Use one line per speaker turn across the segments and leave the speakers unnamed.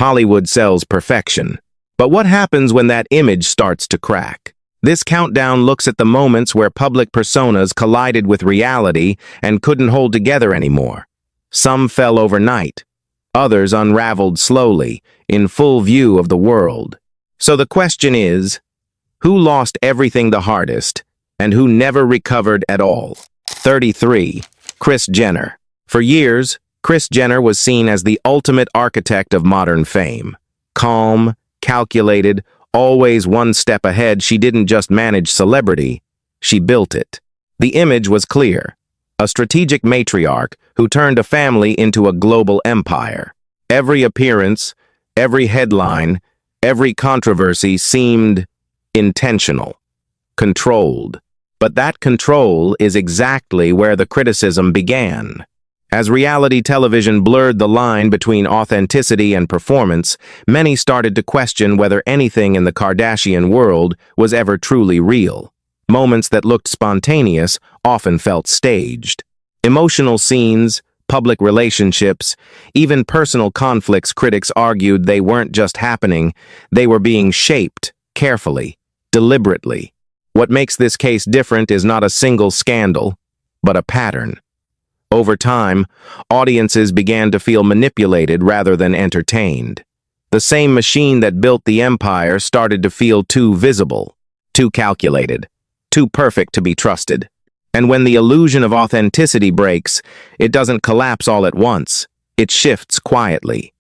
Hollywood sells perfection. But what happens when that image starts to crack? This countdown looks at the moments where public personas collided with reality and couldn't hold together anymore. Some fell overnight. Others unraveled slowly, in full view of the world. So the question is, who lost everything the hardest, and who never recovered at all? 33. Kris Jenner. For years, Kris Jenner was seen as the ultimate architect of modern fame. Calm, calculated, always one step ahead, she didn't just manage celebrity, she built it. The image was clear. A strategic matriarch who turned a family into a global empire. Every appearance, every headline, every controversy seemed intentional, controlled. But that control is exactly where the criticism began. As reality television blurred the line between authenticity and performance, many started to question whether anything in the Kardashian world was ever truly real. Moments that looked spontaneous often felt staged. Emotional scenes, public relationships, even personal conflicts, critics argued they weren't just happening, they were being shaped carefully, deliberately. What makes this case different is not a single scandal, but a pattern. Over time, audiences began to feel manipulated rather than entertained. The same machine that built the empire started to feel too visible, too calculated, too perfect to be trusted. And when the illusion of authenticity breaks, it doesn't collapse all at once. It shifts quietly.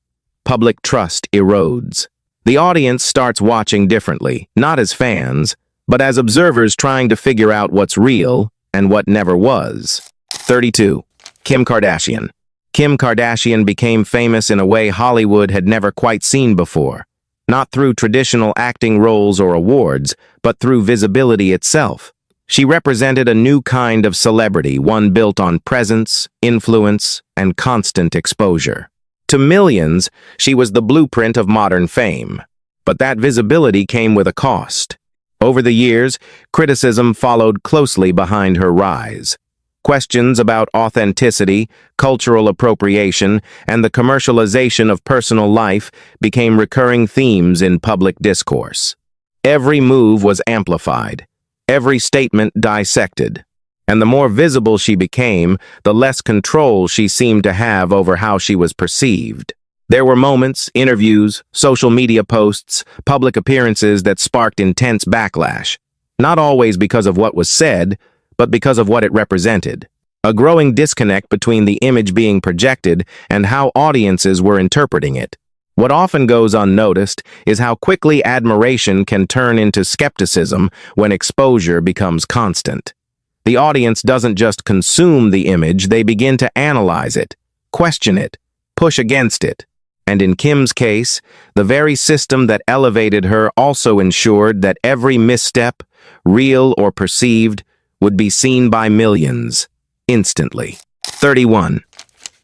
Public trust erodes. The audience starts watching differently, not as fans, but as observers trying to figure out what's real and what never was. 32. Kim Kardashian. Kim Kardashian became famous in a way Hollywood had never quite seen before. Not through traditional acting roles or awards, but through visibility itself. She represented a new kind of celebrity, one built on presence, influence, and constant exposure. To millions, she was the blueprint of modern fame. But that visibility came with a cost. Over the years, criticism followed closely behind her rise. Questions about authenticity, cultural appropriation, and the commercialization of personal life became recurring themes in public discourse. Every move was amplified, every statement dissected, and the more visible she became, the less control she seemed to have over how she was perceived. There were moments, interviews, social media posts, public appearances that sparked intense backlash, not always because of what was said, but because of what it represented. A growing disconnect between the image being projected and how audiences were interpreting it. What often goes unnoticed is how quickly admiration can turn into skepticism when exposure becomes constant. The audience doesn't just consume the image, they begin to analyze it, question it, push against it. And in Kim's case, the very system that elevated her also ensured that every misstep, real or perceived, would be seen by millions, instantly. 31.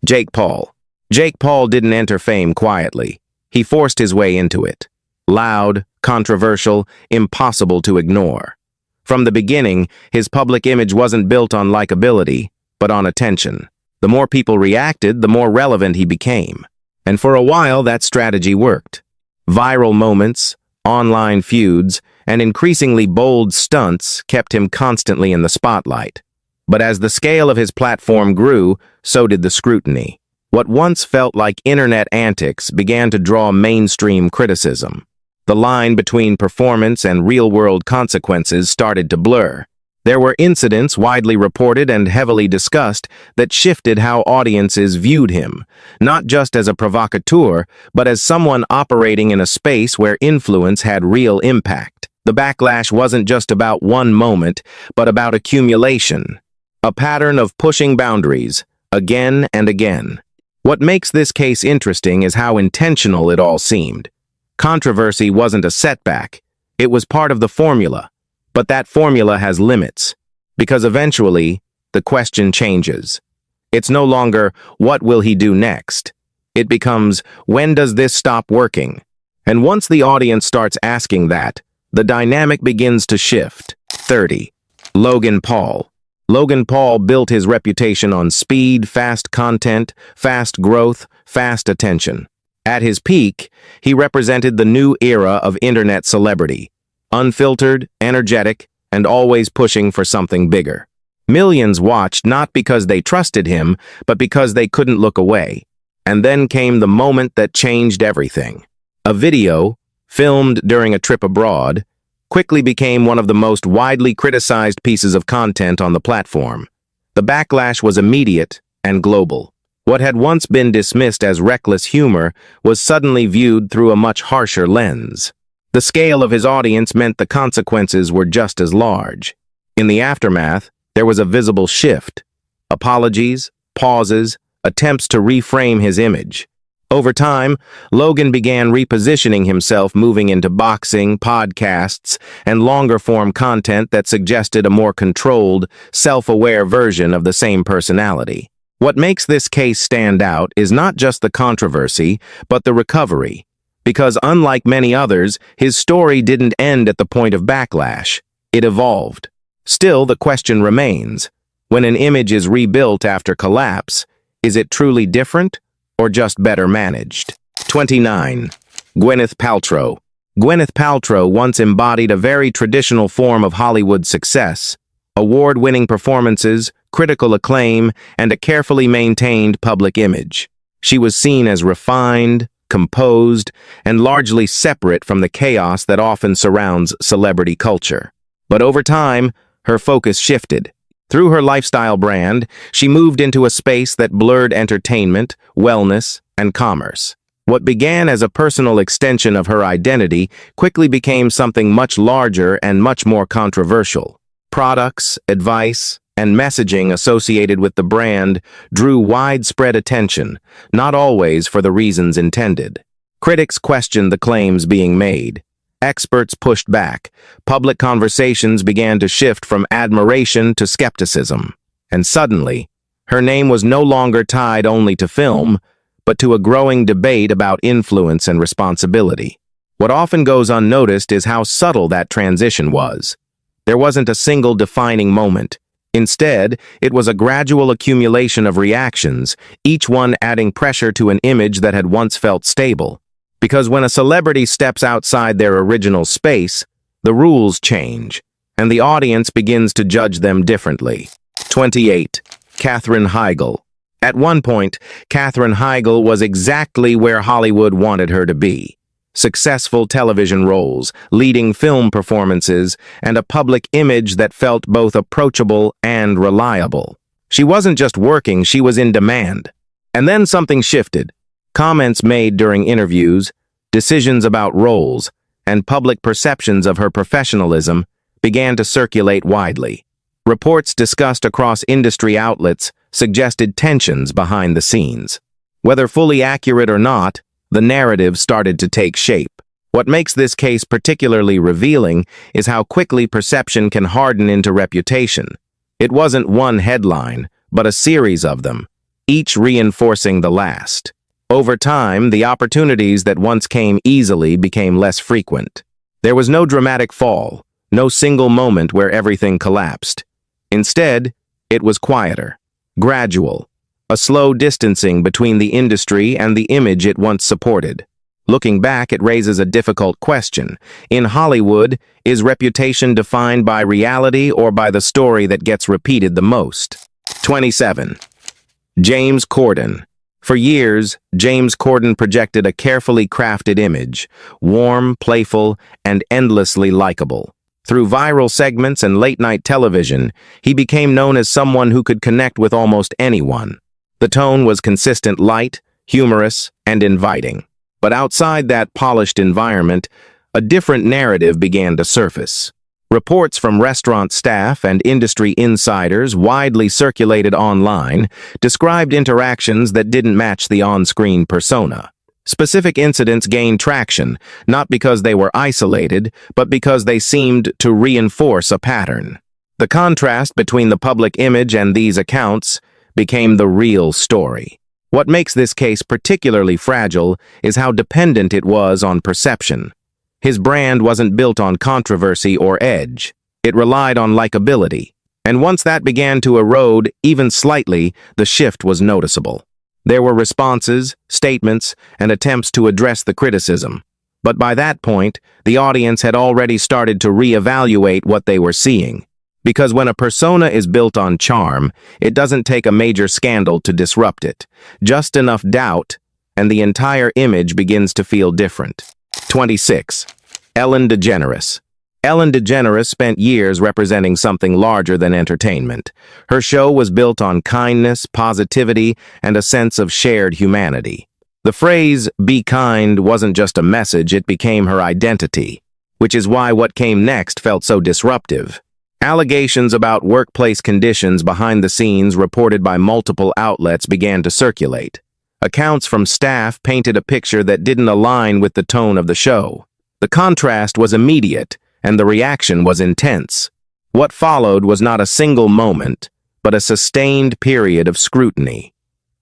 Jake Paul. Jake Paul didn't enter fame quietly. He forced his way into it. Loud, controversial, impossible to ignore. From the beginning, his public image wasn't built on likability, but on attention. The more people reacted, the more relevant he became. And for a while, that strategy worked. Viral moments, online feuds, and increasingly bold stunts kept him constantly in the spotlight. But as the scale of his platform grew, so did the scrutiny. What once felt like internet antics began to draw mainstream criticism. The line between performance and real-world consequences started to blur. There were incidents widely reported and heavily discussed that shifted how audiences viewed him, not just as a provocateur, but as someone operating in a space where influence had real impact. The backlash wasn't just about one moment, but about accumulation. A pattern of pushing boundaries, again and again. What makes this case interesting is how intentional it all seemed. Controversy wasn't a setback. It was part of the formula. But that formula has limits, because eventually, the question changes. It's no longer, what will he do next? It becomes, when does this stop working? And once the audience starts asking that, the dynamic begins to shift. 30. Logan Paul. Logan Paul built his reputation on speed, fast content, fast growth, fast attention. At his peak, he represented the new era of internet celebrity, unfiltered, energetic, and always pushing for something bigger. Millions watched not because they trusted him, but because they couldn't look away. And then came the moment that changed everything. A video, filmed during a trip abroad, quickly became one of the most widely criticized pieces of content on the platform. The backlash was immediate and global. What had once been dismissed as reckless humor was suddenly viewed through a much harsher lens. The scale of his audience meant the consequences were just as large. In the aftermath, there was a visible shift. Apologies, pauses, attempts to reframe his image. Over time, Logan began repositioning himself, moving into boxing, podcasts, and longer-form content that suggested a more controlled, self-aware version of the same personality. What makes this case stand out is not just the controversy, but the recovery. Because unlike many others, his story didn't end at the point of backlash. It evolved. Still, the question remains, when an image is rebuilt after collapse, is it truly different or just better managed? 29. Gwyneth Paltrow. Gwyneth Paltrow once embodied a very traditional form of Hollywood success, award-winning performances, critical acclaim, and a carefully maintained public image. She was seen as refined, composed, and largely separate from the chaos that often surrounds celebrity culture. But over time, her focus shifted. Through her lifestyle brand, she moved into a space that blurred entertainment, wellness, and commerce. What began as a personal extension of her identity quickly became something much larger and much more controversial. Products, advice, and messaging associated with the brand drew widespread attention, not always for the reasons intended. Critics questioned the claims being made. Experts pushed back. Public conversations began to shift from admiration to skepticism. And suddenly, her name was no longer tied only to film, but to a growing debate about influence and responsibility. What often goes unnoticed is how subtle that transition was. There wasn't a single defining moment. Instead, it was a gradual accumulation of reactions, each one adding pressure to an image that had once felt stable. Because when a celebrity steps outside their original space, the rules change, and the audience begins to judge them differently. 28. Katherine Heigl. At one point, Katherine Heigl was exactly where Hollywood wanted her to be. Successful television roles, leading film performances, and a public image that felt both approachable and reliable. She wasn't just working, she was in demand. And then something shifted. Comments made during interviews, decisions about roles, and public perceptions of her professionalism began to circulate widely. Reports discussed across industry outlets suggested tensions behind the scenes. Whether fully accurate or not, the narrative started to take shape. What makes this case particularly revealing is how quickly perception can harden into reputation. It wasn't one headline, but a series of them, each reinforcing the last. Over time, the opportunities that once came easily became less frequent. There was no dramatic fall, no single moment where everything collapsed. Instead, it was quieter, gradual, a slow distancing between the industry and the image it once supported. Looking back, it raises a difficult question. In Hollywood, is reputation defined by reality or by the story that gets repeated the most? 27. James Corden. For years, James Corden projected a carefully crafted image, warm, playful, and endlessly likable. Through viral segments and late-night television, he became known as someone who could connect with almost anyone. The tone was consistent, light, humorous, and inviting. But outside that polished environment, a different narrative began to surface. Reports from restaurant staff and industry insiders widely circulated online described interactions that didn't match the on-screen persona. Specific incidents gained traction, not because they were isolated, but because they seemed to reinforce a pattern. The contrast between the public image and these accounts became the real story. What makes this case particularly fragile is how dependent it was on perception. His brand wasn't built on controversy or edge. It relied on likability. And once that began to erode, even slightly, the shift was noticeable. There were responses, statements, and attempts to address the criticism. But by that point, the audience had already started to reevaluate what they were seeing. Because when a persona is built on charm, it doesn't take a major scandal to disrupt it. Just enough doubt, and the entire image begins to feel different. 26. Ellen DeGeneres. Ellen DeGeneres spent years representing something larger than entertainment. Her show was built on kindness, positivity, and a sense of shared humanity. The phrase, "be kind," wasn't just a message, it became her identity, which is why what came next felt so disruptive. Allegations about workplace conditions behind the scenes reported by multiple outlets began to circulate. Accounts from staff painted a picture that didn't align with the tone of the show. The contrast was immediate, and the reaction was intense. What followed was not a single moment, but a sustained period of scrutiny.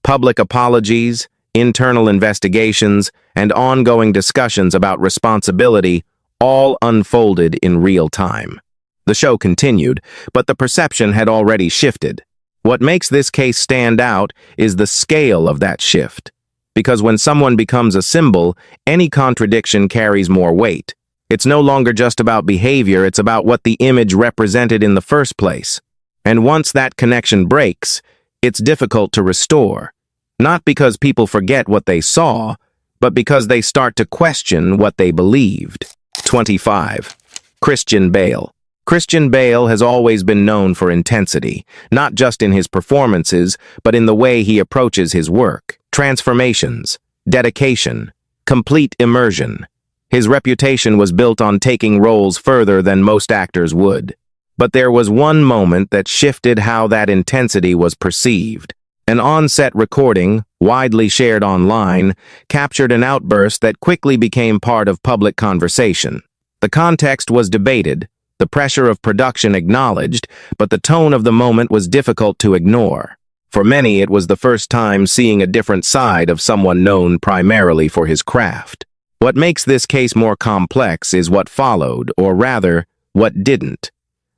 Public apologies, internal investigations, and ongoing discussions about responsibility all unfolded in real time. The show continued, but the perception had already shifted. What makes this case stand out is the scale of that shift. Because when someone becomes a symbol, any contradiction carries more weight. It's no longer just about behavior, it's about what the image represented in the first place. And once that connection breaks, it's difficult to restore. Not because people forget what they saw, but because they start to question what they believed. 25. Christian Bale. Christian Bale has always been known for intensity, not just in his performances, but in the way he approaches his work. Transformations, dedication, complete immersion. His reputation was built on taking roles further than most actors would. But there was one moment that shifted how that intensity was perceived. An on-set recording, widely shared online, captured an outburst that quickly became part of public conversation. The context was debated, the pressure of production acknowledged, but the tone of the moment was difficult to ignore. For many, it was the first time seeing a different side of someone known primarily for his craft. What makes this case more complex is what followed, or rather, what didn't.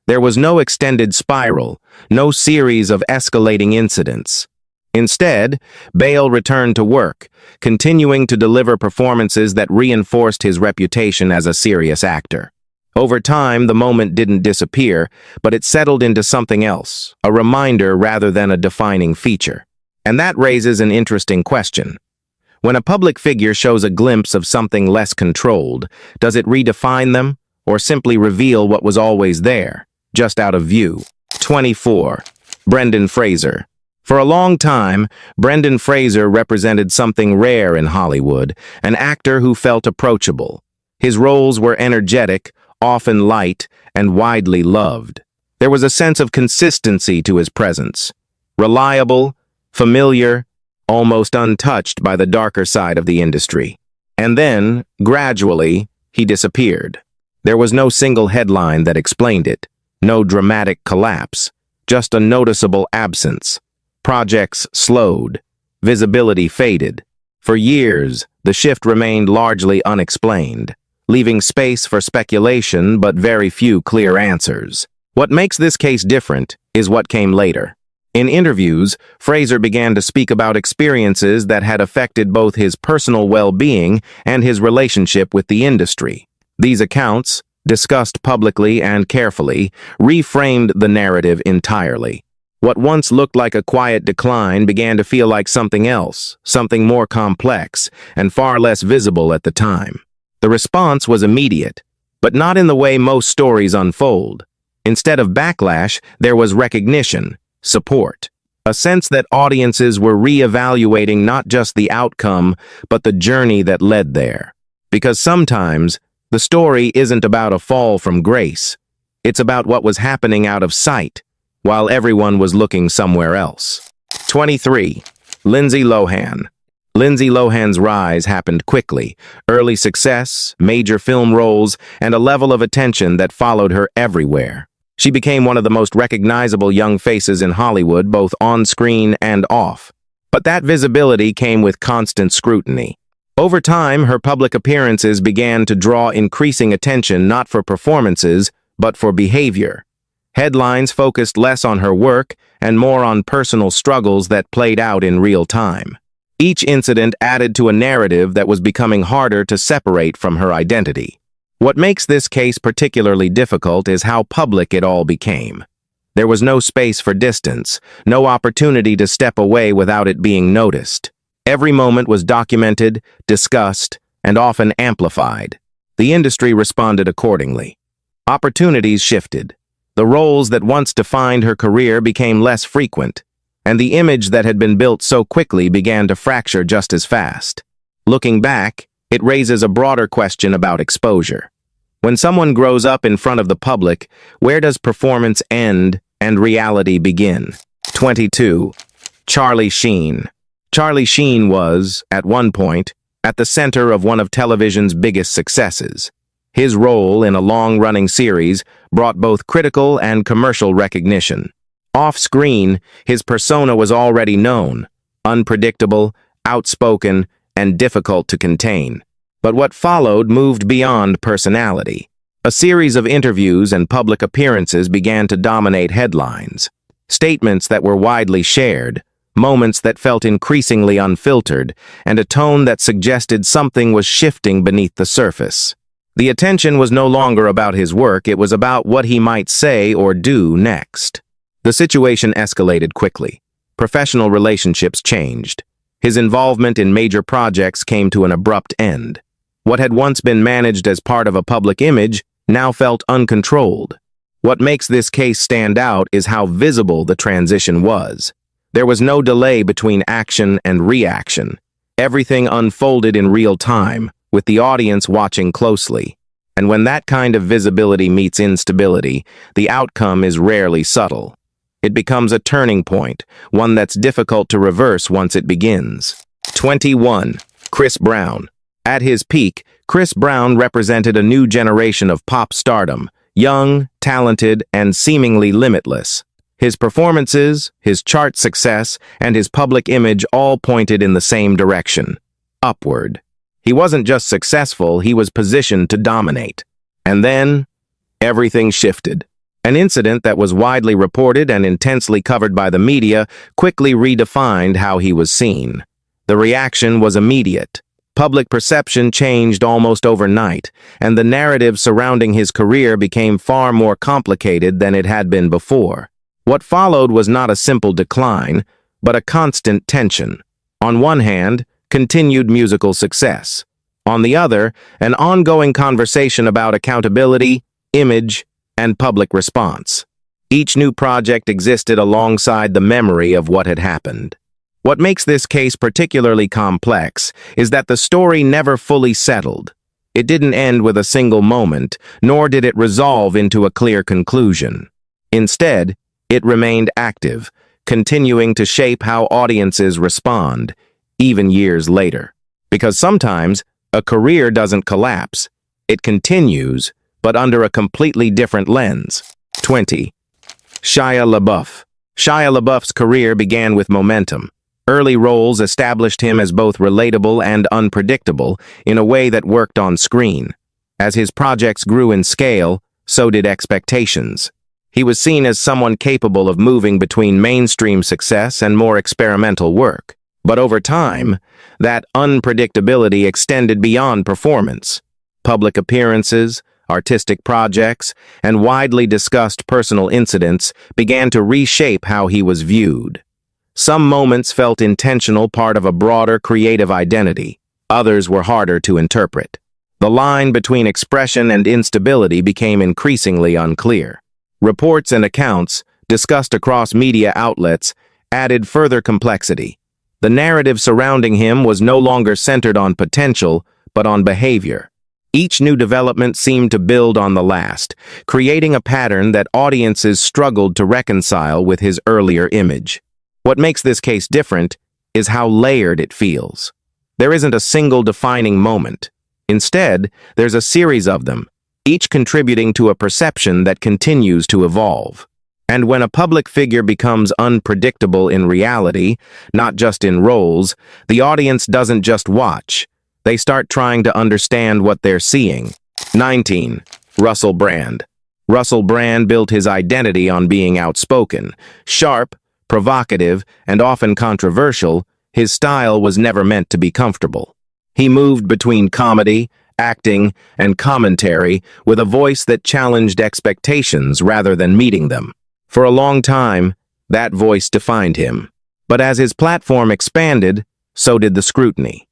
There was no extended spiral, no series of escalating incidents. Instead, Bale returned to work, continuing to deliver performances that reinforced his reputation as a serious actor. Over time, the moment didn't disappear, but it settled into something else, a reminder rather than a defining feature. And that raises an interesting question. When a public figure shows a glimpse of something less controlled, does it redefine them, or simply reveal what was always there, just out of view? 24. Brendan Fraser. For a long time, Brendan Fraser represented something rare in Hollywood, an actor who felt approachable. His roles were energetic, often light, and widely loved. There was a sense of consistency to his presence. Reliable, familiar, almost untouched by the darker side of the industry. And then, gradually, he disappeared. There was no single headline that explained it, no dramatic collapse, just a noticeable absence. Projects slowed, visibility faded. For years, the shift remained largely unexplained, leaving space for speculation but very few clear answers. What makes this case different is what came later. In interviews, Fraser began to speak about experiences that had affected both his personal well-being and his relationship with the industry. These accounts, discussed publicly and carefully, reframed the narrative entirely. What once looked like a quiet decline began to feel like something else, something more complex, and far less visible at the time. The response was immediate, but not in the way most stories unfold. Instead of backlash, there was recognition, support, a sense that audiences were re-evaluating not just the outcome, but the journey that led there. Because sometimes, the story isn't about a fall from grace. It's about what was happening out of sight, while everyone was looking somewhere else. 23. Lindsay Lohan. Lindsay Lohan's rise happened quickly. Early success, major film roles, and a level of attention that followed her everywhere. She became one of the most recognizable young faces in Hollywood, both on-screen and off. But that visibility came with constant scrutiny. Over time, her public appearances began to draw increasing attention not for performances, but for behavior. Headlines focused less on her work and more on personal struggles that played out in real time. Each incident added to a narrative that was becoming harder to separate from her identity. What makes this case particularly difficult is how public it all became. There was no space for distance, no opportunity to step away without it being noticed. Every moment was documented, discussed, and often amplified. The industry responded accordingly. Opportunities shifted. The roles that once defined her career became less frequent, and the image that had been built so quickly began to fracture just as fast. Looking back, it raises a broader question about exposure. When someone grows up in front of the public, where does performance end and reality begin? 22. Charlie Sheen. Charlie Sheen was, at one point, at the center of one of television's biggest successes. His role in a long-running series brought both critical and commercial recognition. Off-screen, his persona was already known, unpredictable, outspoken, and difficult to contain. But what followed moved beyond personality. A series of interviews and public appearances began to dominate headlines. Statements that were widely shared, moments that felt increasingly unfiltered, and a tone that suggested something was shifting beneath the surface. The attention was no longer about his work, it was about what he might say or do next. The situation escalated quickly. Professional relationships changed. His involvement in major projects came to an abrupt end. What had once been managed as part of a public image now felt uncontrolled. What makes this case stand out is how visible the transition was. There was no delay between action and reaction. Everything unfolded in real time, with the audience watching closely. And when that kind of visibility meets instability, the outcome is rarely subtle. It becomes a turning point, one that's difficult to reverse once it begins. 21. Chris Brown. At his peak, Chris Brown represented a new generation of pop stardom, young, talented, and seemingly limitless. His performances, his chart success, and his public image all pointed in the same direction: upward. He wasn't just successful, he was positioned to dominate. And then, everything shifted. An incident that was widely reported and intensely covered by the media quickly redefined how he was seen. The reaction was immediate. Public perception changed almost overnight, and the narrative surrounding his career became far more complicated than it had been before. What followed was not a simple decline, but a constant tension. On one hand, continued musical success. On the other, an ongoing conversation about accountability, image, and public response. Each new project existed alongside the memory of what had happened. What makes this case particularly complex is that the story never fully settled. It didn't end with a single moment, nor did it resolve into a clear conclusion. Instead, it remained active, continuing to shape how audiences respond, even years later. Because sometimes, a career doesn't collapse. It continues, but under a completely different lens. 20. Shia LaBeouf. Shia LaBeouf's career began with momentum. Early roles established him as both relatable and unpredictable in a way that worked on screen. As his projects grew in scale, so did expectations. He was seen as someone capable of moving between mainstream success and more experimental work. But over time, that unpredictability extended beyond performance. Public appearances, artistic projects, and widely discussed personal incidents began to reshape how he was viewed. Some moments felt intentional, part of a broader creative identity. Others were harder to interpret. The line between expression and instability became increasingly unclear. Reports and accounts, discussed across media outlets, added further complexity. The narrative surrounding him was no longer centered on potential, but on behavior. Each new development seemed to build on the last, creating a pattern that audiences struggled to reconcile with his earlier image. What makes this case different is how layered it feels. There isn't a single defining moment. Instead, there's a series of them, each contributing to a perception that continues to evolve. And when a public figure becomes unpredictable in reality, not just in roles, the audience doesn't just watch. They start trying to understand what they're seeing. 19. Russell Brand. Russell Brand built his identity on being outspoken, sharp, provocative, and often controversial, His style was never meant to be comfortable. He moved between comedy, acting, and commentary with a voice that challenged expectations rather than meeting them. For a long time, that voice defined him. But as his platform expanded, so did the scrutiny.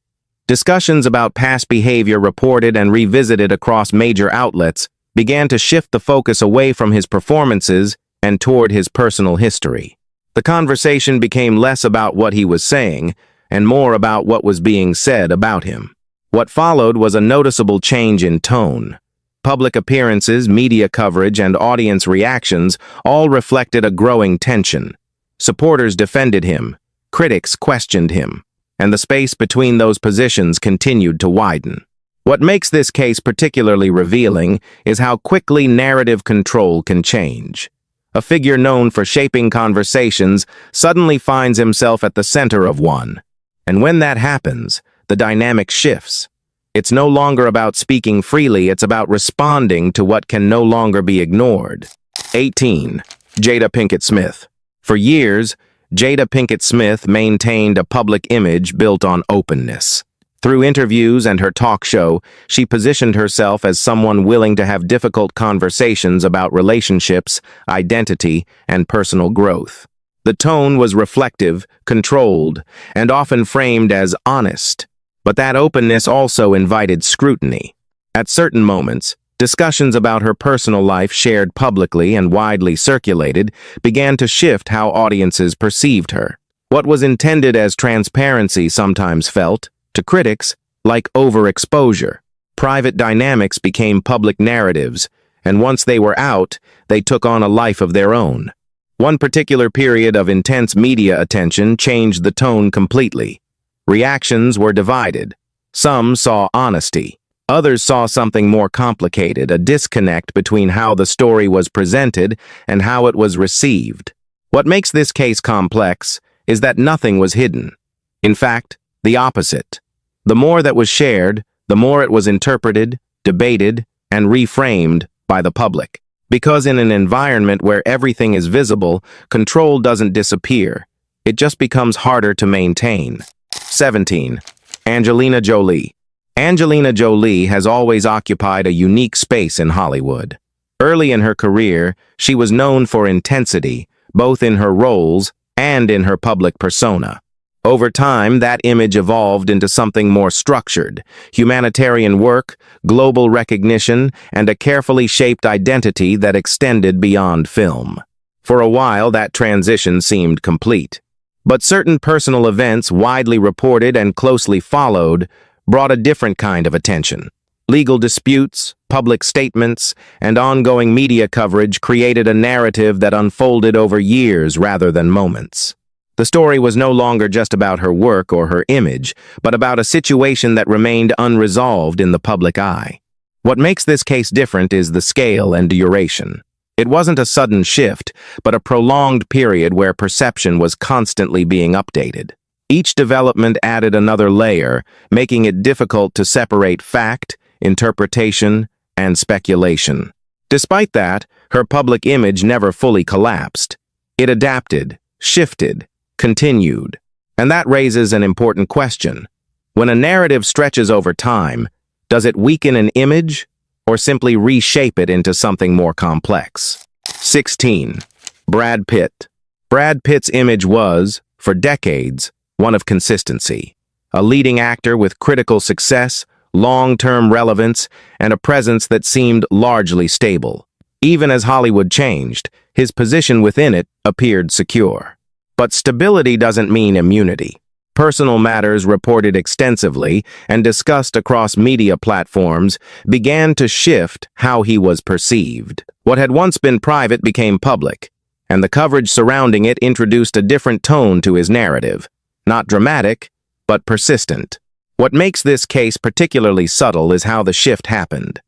Discussions about past behavior reported and revisited across major outlets began to shift the focus away from his performances and toward his personal history. The conversation became less about what he was saying and more about what was being said about him. What followed was a noticeable change in tone. Public appearances, media coverage, and audience reactions all reflected a growing tension. Supporters defended him, critics questioned him, and the space between those positions continued to widen. What makes this case particularly revealing is how quickly narrative control can change. A figure known for shaping conversations suddenly finds himself at the center of one. And when that happens, the dynamic shifts. It's no longer about speaking freely, it's about responding to what can no longer be ignored. 18. Jada Pinkett Smith. For years, Jada Pinkett Smith maintained a public image built on openness. Through interviews and her talk show, she positioned herself as someone willing to have difficult conversations about relationships, identity, and personal growth. The tone was reflective, controlled, and often framed as honest. But that openness also invited scrutiny. At certain moments, discussions about her personal life shared publicly and widely circulated began to shift how audiences perceived her. What was intended as transparency sometimes felt, to critics, like overexposure. Private dynamics became public narratives, and once they were out, they took on a life of their own. One particular period of intense media attention changed the tone completely. Reactions were divided. Some saw honesty. Others saw something more complicated, a disconnect between how the story was presented and how it was received. What makes this case complex is that nothing was hidden. In fact, the opposite. The more that was shared, the more it was interpreted, debated, and reframed by the public. Because in an environment where everything is visible, control doesn't disappear. It just becomes harder to maintain. 17. Angelina Jolie. Angelina Jolie has always occupied a unique space in Hollywood. Early in her career, she was known for intensity, both in her roles and in her public persona. Over time, that image evolved into something more structured: humanitarian work, global recognition, and a carefully shaped identity that extended beyond film. For a while, that transition seemed complete. But certain personal events, widely reported and closely followed, brought a different kind of attention. Legal disputes, public statements, and ongoing media coverage created a narrative that unfolded over years rather than moments. The story was no longer just about her work or her image, but about a situation that remained unresolved in the public eye. What makes this case different is the scale and duration. It wasn't a sudden shift, but a prolonged period where perception was constantly being updated. Each development added another layer, making it difficult to separate fact, interpretation, and speculation. Despite that, her public image never fully collapsed. It adapted, shifted, continued. And that raises an important question. When a narrative stretches over time, does it weaken an image or simply reshape it into something more complex? 16. Brad Pitt. Brad Pitt's image was, for decades, one of consistency. A leading actor with critical success, long-term relevance, and a presence that seemed largely stable. Even as Hollywood changed, his position within it appeared secure. But stability doesn't mean immunity. Personal matters reported extensively and discussed across media platforms began to shift how he was perceived. What had once been private became public, and the coverage surrounding it introduced a different tone to his narrative. Not dramatic, but persistent. What makes this case particularly subtle is how the shift happened.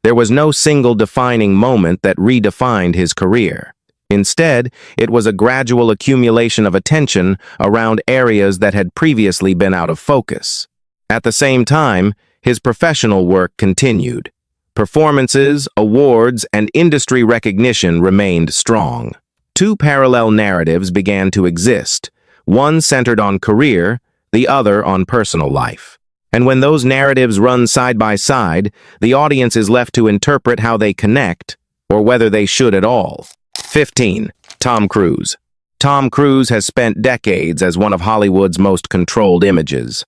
There was no single defining moment that redefined his career. Instead, it was a gradual accumulation of attention around areas that had previously been out of focus. At the same time, his professional work continued. Performances, awards, and industry recognition remained strong. Two parallel narratives began to exist, one centered on career, the other on personal life. And when those narratives run side by side, the audience is left to interpret how they connect, or whether they should at all. 15. Tom Cruise. Tom Cruise has spent decades as one of Hollywood's most controlled images.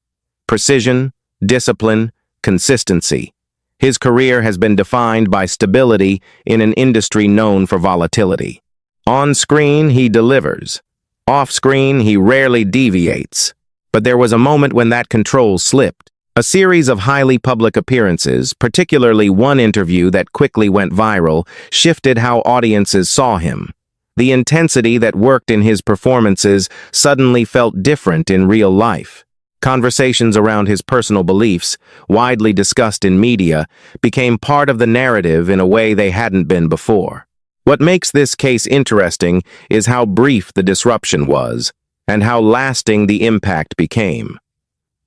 Precision, discipline, consistency. His career has been defined by stability in an industry known for volatility. On screen, he delivers. Off screen, he rarely deviates. But there was a moment when that control slipped. A series of highly public appearances, particularly one interview that quickly went viral, shifted how audiences saw him. The intensity that worked in his performances suddenly felt different in real life. Conversations around his personal beliefs, widely discussed in media, became part of the narrative in a way they hadn't been before. What makes this case interesting is how brief the disruption was, and how lasting the impact became.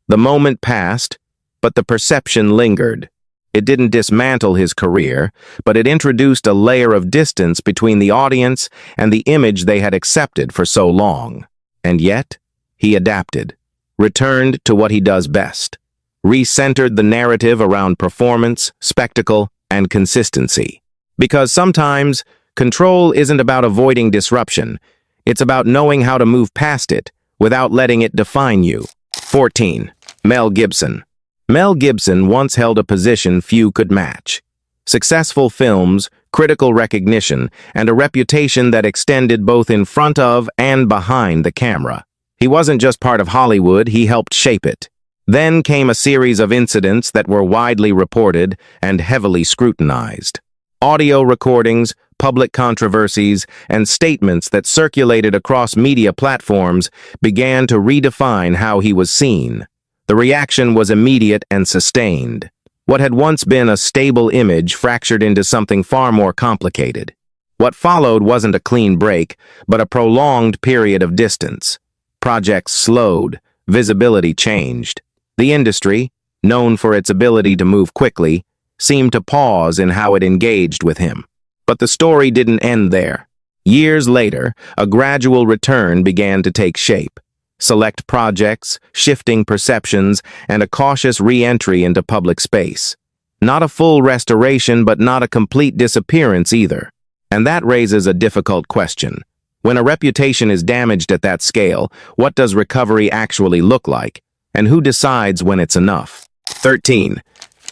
The moment passed, but the perception lingered. It didn't dismantle his career, but it introduced a layer of distance between the audience and the image they had accepted for so long. And yet, he adapted, returned to what he does best, recentered the narrative around performance, spectacle, and consistency. Because sometimes, control isn't about avoiding disruption. It's about knowing how to move past it without letting it define you. 14. Mel Gibson. Mel Gibson once held a position few could match. Successful films, critical recognition, and a reputation that extended both in front of and behind the camera. He wasn't just part of Hollywood, he helped shape it. Then came a series of incidents that were widely reported and heavily scrutinized. Audio recordings, public controversies, and statements that circulated across media platforms began to redefine how he was seen. The reaction was immediate and sustained. What had once been a stable image fractured into something far more complicated. What followed wasn't a clean break, but a prolonged period of distance. Projects slowed, visibility changed. The industry, known for its ability to move quickly, seemed to pause in how it engaged with him. But the story didn't end there. Years later, a gradual return began to take shape. Select projects, shifting perceptions, and a cautious re-entry into public space. Not a full restoration, but not a complete disappearance either. And that raises a difficult question. When a reputation is damaged at that scale, what does recovery actually look like? And who decides when it's enough? 13.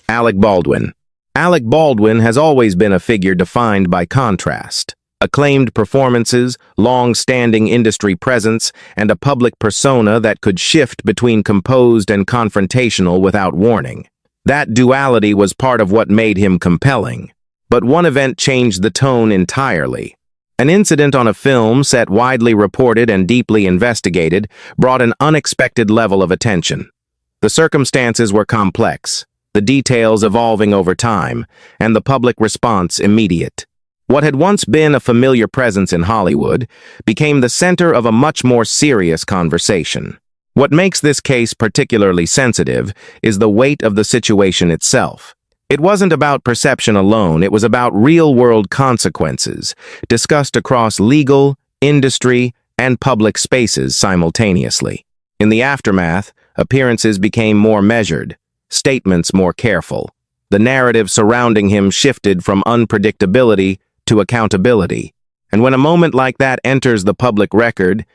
Alec Baldwin. Alec Baldwin has always been a figure defined by contrast. Acclaimed performances, long-standing industry presence, and a public persona that could shift between composed and confrontational without warning. That duality was part of what made him compelling. But one event changed the tone entirely. An incident on a film set widely reported and deeply investigated brought an unexpected level of attention. The circumstances were complex, the details evolving over time, and the public response immediate. What had once been a familiar presence in Hollywood became the center of a much more serious conversation. What makes this case particularly sensitive is the weight of the situation itself. It wasn't about perception alone, it was about real-world consequences, discussed across legal, industry, and public spaces simultaneously. In the aftermath, appearances became more measured, statements more careful. The narrative surrounding him shifted from unpredictability to accountability. And when a moment like that enters the public record,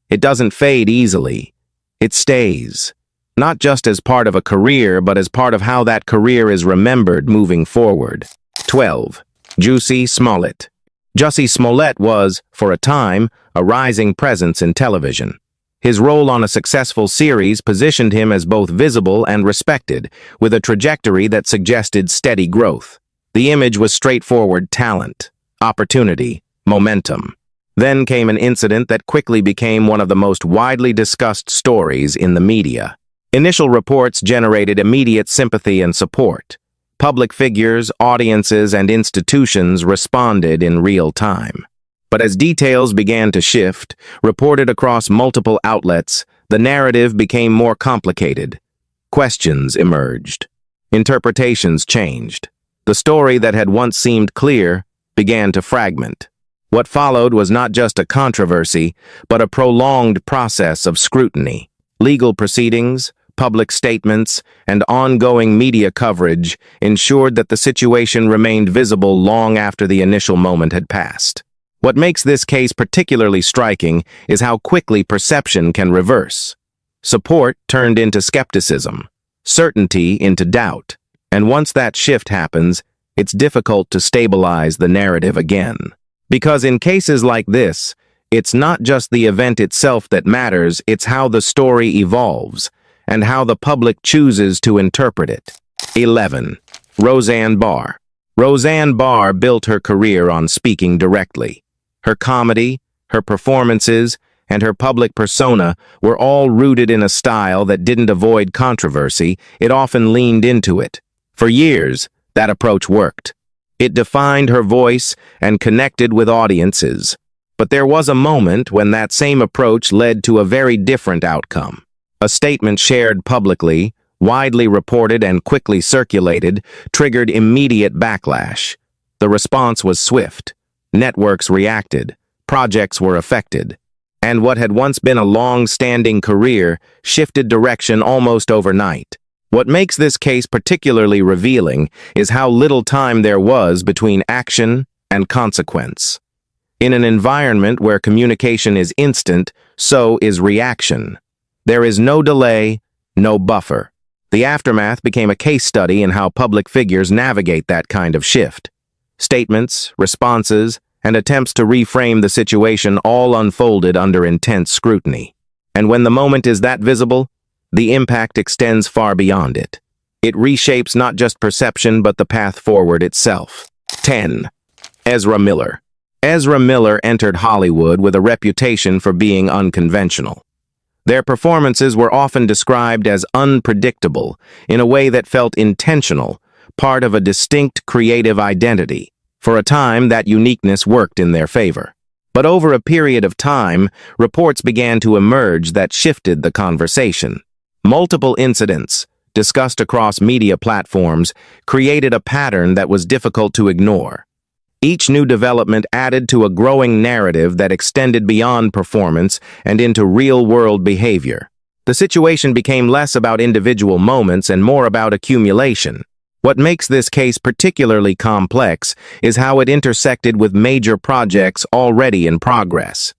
it doesn't fade easily. It stays. Not just as part of a career, but as part of how that career is remembered moving forward. 12. Jussie Smollett. Jussie Smollett was, for a time, a rising presence in television. His role on a successful series positioned him as both visible and respected, with a trajectory that suggested steady growth. The image was straightforward talent, opportunity, momentum. Then came an incident that quickly became one of the most widely discussed stories in the media. Initial reports generated immediate sympathy and support. Public figures, audiences, and institutions responded in real time. But as details began to shift, reported across multiple outlets, the narrative became more complicated. Questions emerged. Interpretations changed. The story that had once seemed clear began to fragment. What followed was not just a controversy, but a prolonged process of scrutiny. Legal proceedings, public statements, and ongoing media coverage ensured that the situation remained visible long after the initial moment had passed. What makes this case particularly striking is how quickly perception can reverse. Support turned into skepticism, certainty into doubt, and once that shift happens, it's difficult to stabilize the narrative again. Because in cases like this, it's not just the event itself that matters, it's how the story evolves and how the public chooses to interpret it. 11. Roseanne Barr. Roseanne Barr built her career on speaking directly. Her comedy, her performances, and her public persona were all rooted in a style that didn't avoid controversy, it often leaned into it. For years, that approach worked. It defined her voice and connected with audiences. But there was a moment when that same approach led to a very different outcome. A statement shared publicly, widely reported and quickly circulated, triggered immediate backlash. The response was swift. Networks reacted. Projects were affected. And what had once been a long-standing career shifted direction almost overnight. What makes this case particularly revealing is how little time there was between action and consequence. In an environment where communication is instant, so is reaction. There is no delay, no buffer. The aftermath became a case study in how public figures navigate that kind of shift. Statements, responses, and attempts to reframe the situation all unfolded under intense scrutiny. And when the moment is that visible, the impact extends far beyond it. It reshapes not just perception but the path forward itself. 10. Ezra Miller. Ezra Miller entered Hollywood with a reputation for being unconventional. Their performances were often described as unpredictable, in a way that felt intentional, part of a distinct creative identity. For a time, that uniqueness worked in their favor. But over a period of time, reports began to emerge that shifted the conversation. Multiple incidents, discussed across media platforms, created a pattern that was difficult to ignore. Each new development added to a growing narrative that extended beyond performance and into real-world behavior. The situation became less about individual moments and more about accumulation. What makes this case particularly complex is how it intersected with major projects already in progress.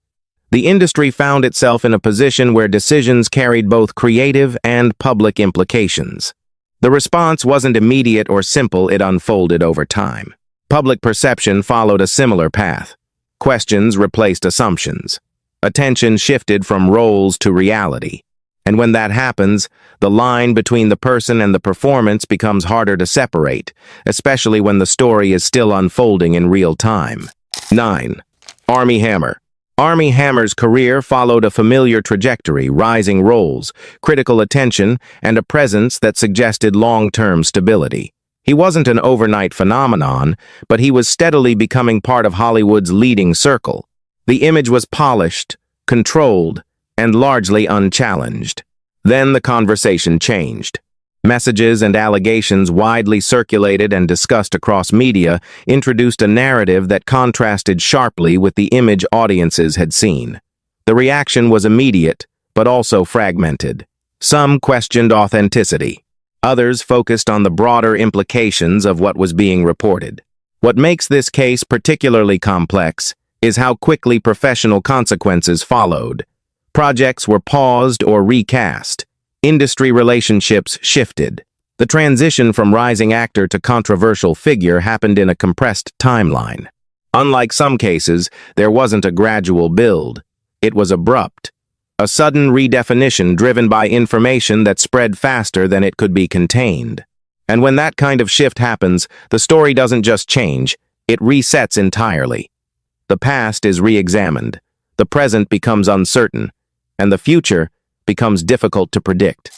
The industry found itself in a position where decisions carried both creative and public implications. The response wasn't immediate or simple, it unfolded over time. Public perception followed a similar path. Questions replaced assumptions. Attention shifted from roles to reality. And when that happens, the line between the person and the performance becomes harder to separate, especially when the story is still unfolding in real time. 9. Armie Hammer. Armie Hammer's career followed a familiar trajectory, rising roles, critical attention, and a presence that suggested long-term stability. He wasn't an overnight phenomenon, but he was steadily becoming part of Hollywood's leading circle. The image was polished, controlled, and largely unchallenged. Then the conversation changed. Messages and allegations widely circulated and discussed across media introduced a narrative that contrasted sharply with the image audiences had seen. The reaction was immediate, but also fragmented. Some questioned authenticity. Others focused on the broader implications of what was being reported. What makes this case particularly complex is how quickly professional consequences followed. Projects were paused or recast. Industry relationships shifted. The transition from rising actor to controversial figure happened in a compressed timeline. Unlike some cases, there wasn't a gradual build. It was abrupt. A sudden redefinition driven by information that spread faster than it could be contained. And when that kind of shift happens, the story doesn't just change, it resets entirely. The past is re-examined. The present becomes uncertain. And the future becomes difficult to predict.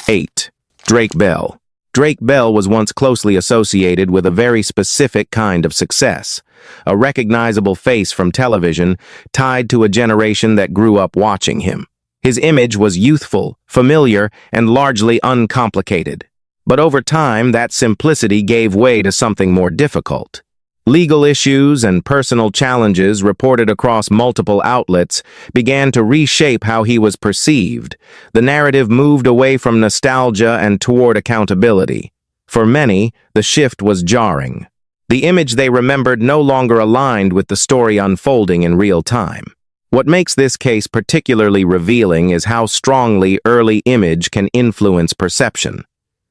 8. Drake Bell. Drake Bell was once closely associated with a very specific kind of success, a recognizable face from television tied to a generation that grew up watching him. His image was youthful, familiar, and largely uncomplicated. But over time, that simplicity gave way to something more difficult. Legal issues and personal challenges reported across multiple outlets began to reshape how he was perceived. The narrative moved away from nostalgia and toward accountability. For many, the shift was jarring. The image they remembered no longer aligned with the story unfolding in real time. What makes this case particularly revealing is how strongly early image can influence perception.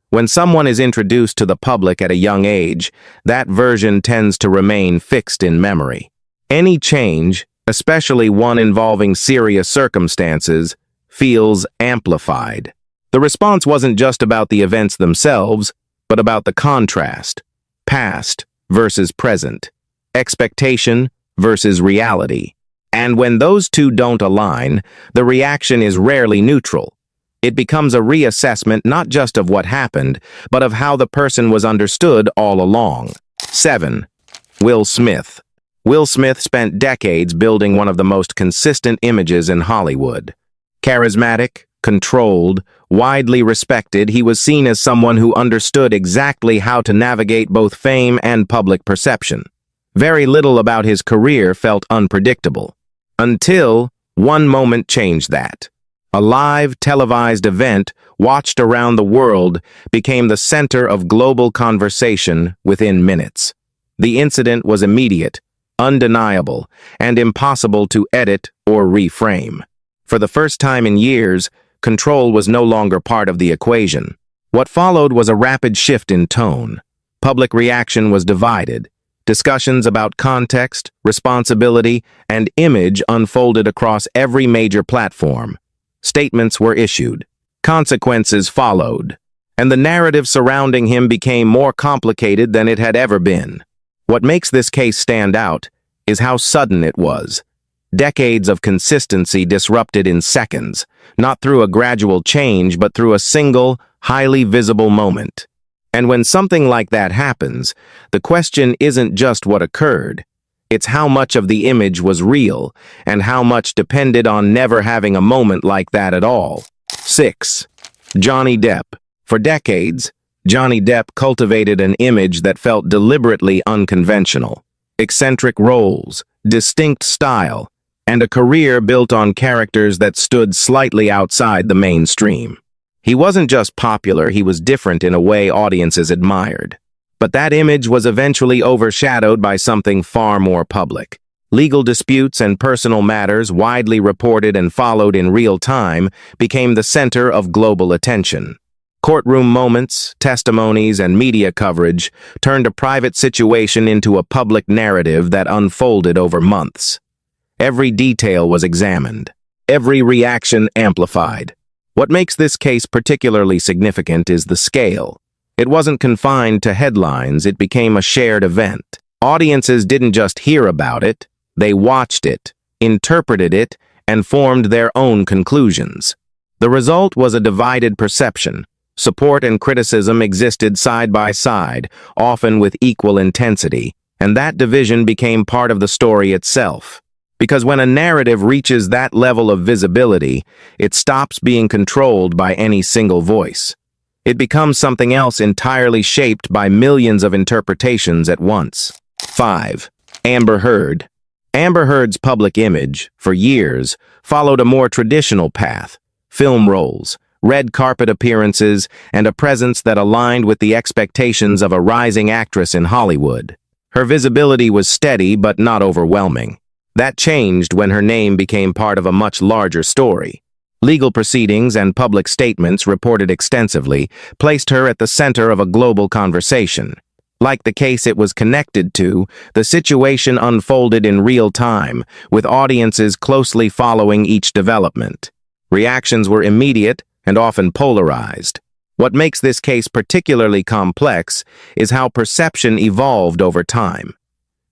When someone is introduced to the public at a young age, that version tends to remain fixed in memory. Any change, especially one involving serious circumstances, feels amplified. The response wasn't just about the events themselves, but about the contrast, past versus present, expectation versus reality. And when those two don't align, the reaction is rarely neutral. It becomes a reassessment not just of what happened, but of how the person was understood all along. 7. Will Smith. Will Smith spent decades building one of the most consistent images in Hollywood. Charismatic, controlled, widely respected, he was seen as someone who understood exactly how to navigate both fame and public perception. Very little about his career felt unpredictable. Until one moment changed that. A live, televised event, watched around the world, became the center of global conversation within minutes. The incident was immediate, undeniable, and impossible to edit or reframe. For the first time in years, control was no longer part of the equation. What followed was a rapid shift in tone. Public reaction was divided. Discussions about context, responsibility, and image unfolded across every major platform. Statements were issued. Consequences followed. And the narrative surrounding him became more complicated than it had ever been. What makes this case stand out is how sudden it was. Decades of consistency disrupted in seconds, not through a gradual change, but through a single, highly visible moment. And when something like that happens, the question isn't just what occurred. It's how much of the image was real, and how much depended on never having a moment like that at all. 6. Johnny Depp. For decades, Johnny Depp cultivated an image that felt deliberately unconventional. Eccentric roles, distinct style, and a career built on characters that stood slightly outside the mainstream. He wasn't just popular, he was different in a way audiences admired. But that image was eventually overshadowed by something far more public. Legal disputes and personal matters, widely reported and followed in real time, became the center of global attention. Courtroom moments, testimonies, and media coverage turned a private situation into a public narrative that unfolded over months. Every detail was examined, every reaction amplified. What makes this case particularly significant is the scale. It wasn't confined to headlines, it became a shared event. Audiences didn't just hear about it, they watched it, interpreted it, and formed their own conclusions. The result was a divided perception. Support and criticism existed side by side, often with equal intensity, and that division became part of the story itself. Because when a narrative reaches that level of visibility, it stops being controlled by any single voice. It becomes something else entirely shaped by millions of interpretations at once. 5. Amber Heard. Amber Heard's public image, for years, followed a more traditional path: film roles, red carpet appearances, and a presence that aligned with the expectations of a rising actress in Hollywood. Her visibility was steady but not overwhelming. That changed when her name became part of a much larger story. Legal proceedings and public statements reported extensively placed her at the center of a global conversation. Like the case it was connected to, the situation unfolded in real time, with audiences closely following each development. Reactions were immediate and often polarized. What makes this case particularly complex is how perception evolved over time.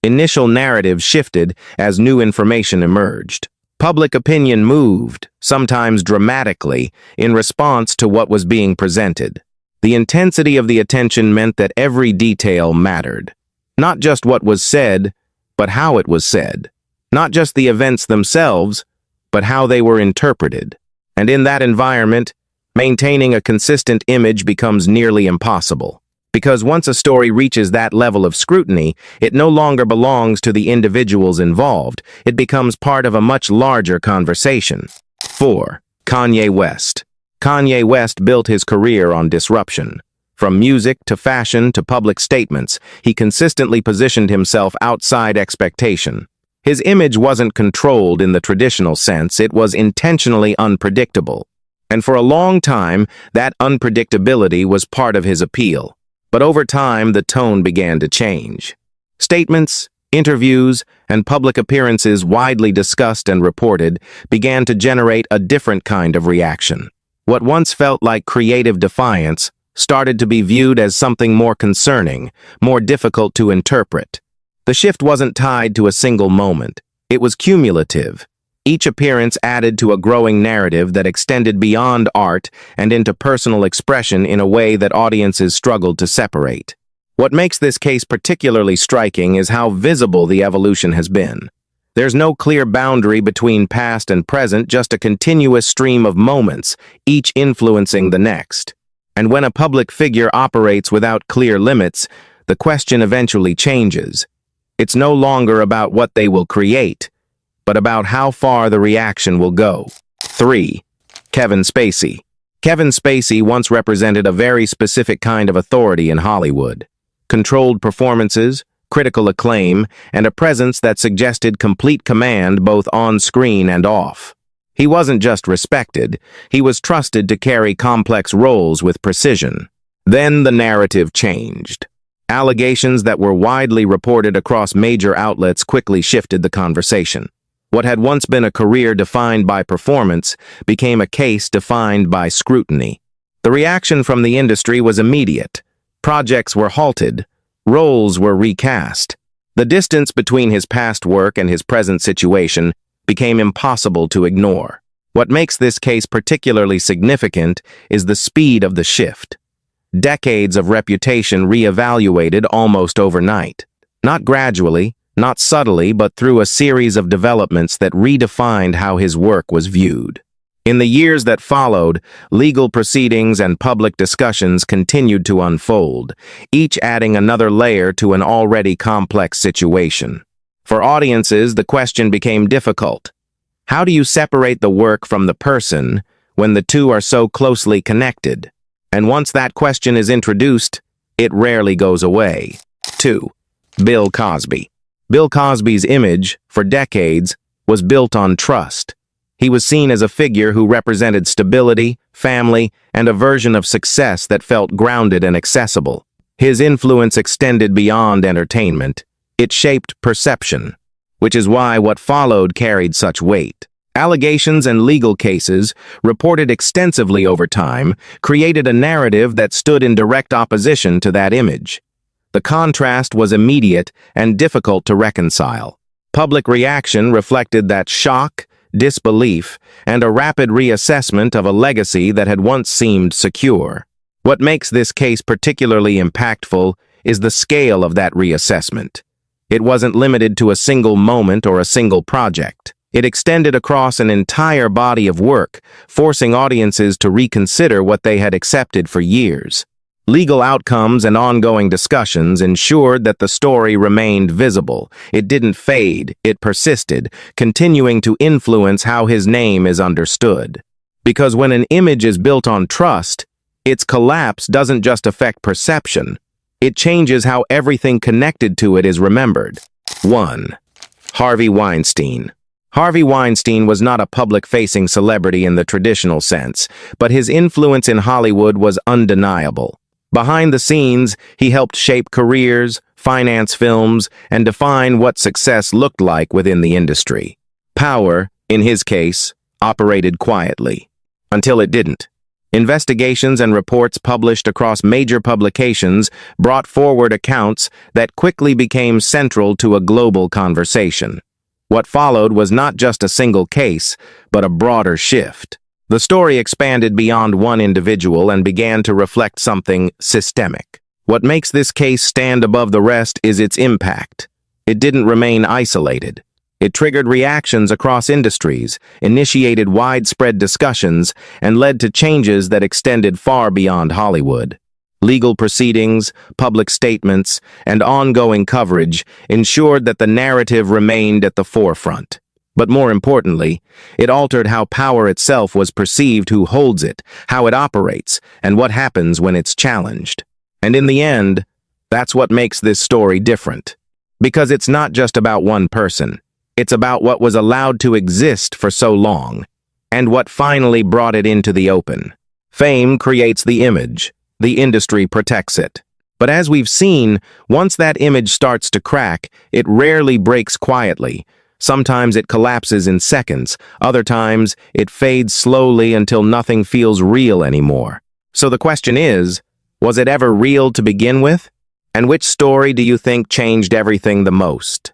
Initial narratives shifted as new information emerged. Public opinion moved, sometimes dramatically, in response to what was being presented. The intensity of the attention meant that every detail mattered. Not just what was said, but how it was said. Not just the events themselves, but how they were interpreted. And in that environment, maintaining a consistent image becomes nearly impossible. Because once a story reaches that level of scrutiny, it no longer belongs to the individuals involved. It becomes part of a much larger conversation. 4. Kanye West. Kanye West built his career on disruption. From music to fashion to public statements, he consistently positioned himself outside expectation. His image wasn't controlled in the traditional sense, it was intentionally unpredictable. And for a long time, that unpredictability was part of his appeal. But over time, the tone began to change. Statements, interviews, and public appearances widely discussed and reported began to generate a different kind of reaction. What once felt like creative defiance started to be viewed as something more concerning, more difficult to interpret. The shift wasn't tied to a single moment. It was cumulative. Each appearance added to a growing narrative that extended beyond art and into personal expression in a way that audiences struggled to separate. What makes this case particularly striking is how visible the evolution has been. There's no clear boundary between past and present, just a continuous stream of moments, each influencing the next. And when a public figure operates without clear limits, the question eventually changes. It's no longer about what they will create, but about how far the reaction will go. 3. Kevin Spacey. Kevin Spacey once represented a very specific kind of authority in Hollywood. Controlled performances, critical acclaim, and a presence that suggested complete command both on screen and off. He wasn't just respected, he was trusted to carry complex roles with precision. Then the narrative changed. Allegations that were widely reported across major outlets quickly shifted the conversation. What had once been a career defined by performance became a case defined by scrutiny. The reaction from the industry was immediate. Projects were halted. Roles were recast. The distance between his past work and his present situation became impossible to ignore. What makes this case particularly significant is the speed of the shift. Decades of reputation reevaluated almost overnight. Not gradually, not subtly, but through a series of developments that redefined how his work was viewed. In the years that followed, legal proceedings and public discussions continued to unfold, each adding another layer to an already complex situation. For audiences, the question became difficult. How do you separate the work from the person when the two are so closely connected? And once that question is introduced, it rarely goes away. 2. Bill Cosby. Bill Cosby's image, for decades, was built on trust. He was seen as a figure who represented stability, family, and a version of success that felt grounded and accessible. His influence extended beyond entertainment. It shaped perception, which is why what followed carried such weight. Allegations and legal cases, reported extensively over time, created a narrative that stood in direct opposition to that image. The contrast was immediate and difficult to reconcile. Public reaction reflected that shock, disbelief, and a rapid reassessment of a legacy that had once seemed secure. What makes this case particularly impactful is the scale of that reassessment. It wasn't limited to a single moment or a single project. It extended across an entire body of work, forcing audiences to reconsider what they had accepted for years. Legal outcomes and ongoing discussions ensured that the story remained visible. It didn't fade, it persisted, continuing to influence how his name is understood. Because when an image is built on trust, its collapse doesn't just affect perception, it changes how everything connected to it is remembered. 1. Harvey Weinstein. Harvey Weinstein was not a public-facing celebrity in the traditional sense, but his influence in Hollywood was undeniable. Behind the scenes, he helped shape careers, finance films, and define what success looked like within the industry. Power, in his case, operated quietly. Until it didn't. Investigations and reports published across major publications brought forward accounts that quickly became central to a global conversation. What followed was not just a single case, but a broader shift. The story expanded beyond one individual and began to reflect something systemic. What makes this case stand above the rest is its impact. It didn't remain isolated. It triggered reactions across industries, initiated widespread discussions, and led to changes that extended far beyond Hollywood. Legal proceedings, public statements, and ongoing coverage ensured that the narrative remained at the forefront. But more importantly, it altered how power itself was perceived, who holds it, how it operates, and what happens when it's challenged. And in the end, that's what makes this story different. Because it's not just about one person. It's about what was allowed to exist for so long, and what finally brought it into the open. Fame creates the image. The industry protects it. But as we've seen, once that image starts to crack, it rarely breaks quietly. Sometimes it collapses in seconds. Other times, it fades slowly until nothing feels real anymore. So the question is, was it ever real to begin with? And which story do you think changed everything the most?